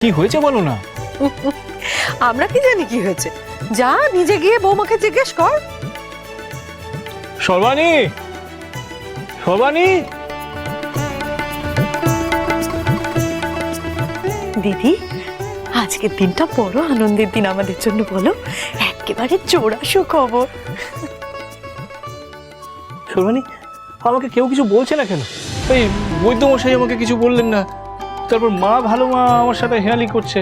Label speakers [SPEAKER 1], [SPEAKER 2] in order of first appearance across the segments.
[SPEAKER 1] কি হয়েছে বলো না।
[SPEAKER 2] আমরা কি জানি কি হয়েছে, যা নিজে গিয়ে বৌমাকে জিজ্ঞেস কর।
[SPEAKER 1] সর্বাণী, সর্বাণী।
[SPEAKER 2] দিদি, আজকের দিনটা বড় আনন্দের দিন আমাদের জন্য, বলো, একেবারে চোরাশো খবর।
[SPEAKER 1] সর্বাণী, আমাকে কেউ কিছু বলছে না কেন? এই বৈদ্যমশাই আমাকে কিছু বললেন না, তারপর মা ভালো মা আমার সাথে হেয়ালি করছে।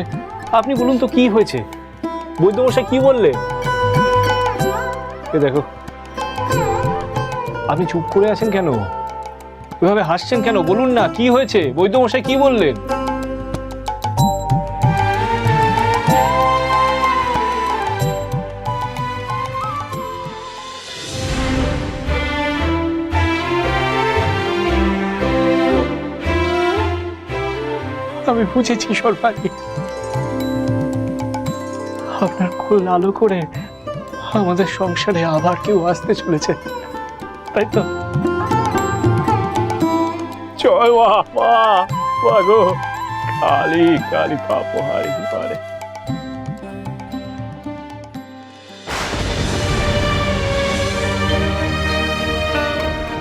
[SPEAKER 1] আপনি বলুন তো কি হয়েছে? বৈদ্যমশাই কি বললে? এ দেখো, আপনি চুপ করে আছেন কেন? এভাবে হাসছেন কেন? বলুন না কি হয়েছে, বৈদ্যমশাই কি বললেন? আমি বুঝেছি সর্বাণী, আপনার কোল আলো করে আমাদের সংসারে আবার কেউ আসতে চলেছে, তাই তো? জয় মা গো, কালী কালী পাপ হারিতে পারে।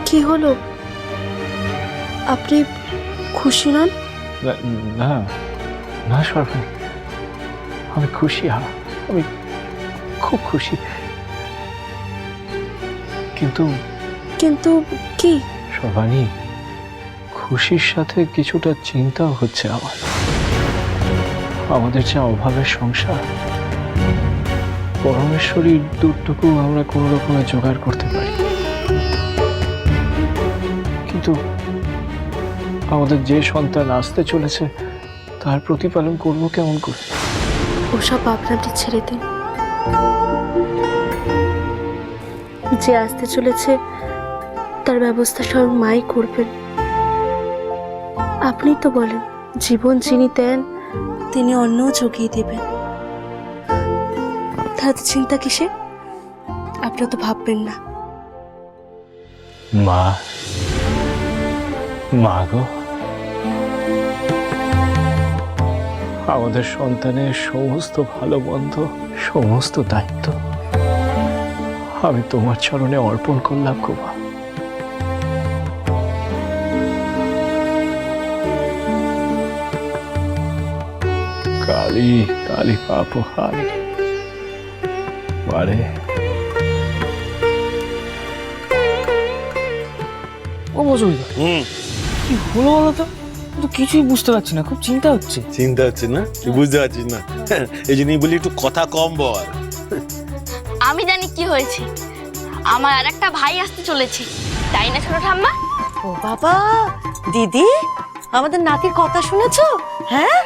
[SPEAKER 3] কি হলো, আপনি খুশি নন?
[SPEAKER 1] না না সর্বাণী, আমি খুশি, আমি খুব খুশি, কিন্তু
[SPEAKER 3] কিন্তু কি?
[SPEAKER 1] সর্বাণী, খুশির সাথে কিছুটা চিন্তাও হচ্ছে আমার। আমাদের যে অভাবের সংসার, পরমেশ্বরীর দুধটুকু আমরা কোনো রকমে জোগাড় করতে পারি, কিন্তু আমাদের যে সন্তান আসতে চলেছে তার প্রতিপালন করব কেমন করে?
[SPEAKER 3] ওসব আপনাদের ছেড়ে দিন। যে আসতে চলেছে তার ব্যবস্থা স্বয়ং মাই করবেন। আপনি তো বলেন, জীবন যিনি দেন তিনি অন্যও জুগিয়ে দেবেন। তাহলে চিন্তা কিসে? আপনারা তো ভাববেন না।
[SPEAKER 1] মা গো, আমাদের সন্তানের সমস্ত ভালো মন্দ, সমস্ত দায়িত্ব আমি তোমার চরণে অর্পণ করলাম গো মা। কালী কালী পাপ হারি বারে।
[SPEAKER 4] ও মজুরিদা, কি হলো বলো তো? কিন্তু কিছুই বুঝতে পারছি না, খুব চিন্তা হচ্ছে।
[SPEAKER 5] চিন্তা হচ্ছে না? তুই বুঝতে পারছিস না, এই জন্যই বলি একটু কথা কম বল।
[SPEAKER 6] আমি জানি কি হয়েছে, আমার আর একটা ভাই আসতে চলেছে, তাই না ছোট ঠাম্মা?
[SPEAKER 2] ও বাবা, দিদি, আমাদের নাতির কথা শুনেছো? হ্যাঁ,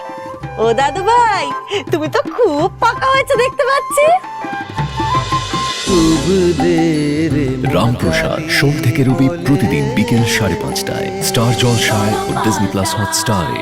[SPEAKER 2] ও দাদু ভাই, তুমি তো খুব পাকা হয়েছে দেখতে পাচ্ছি।
[SPEAKER 7] রামপ্রসাদ সোম থেকে রবি প্রতিদিন বিকেল 5:30টায় স্টার জলসায় ও ডিজনি প্লাস হটস্টারে।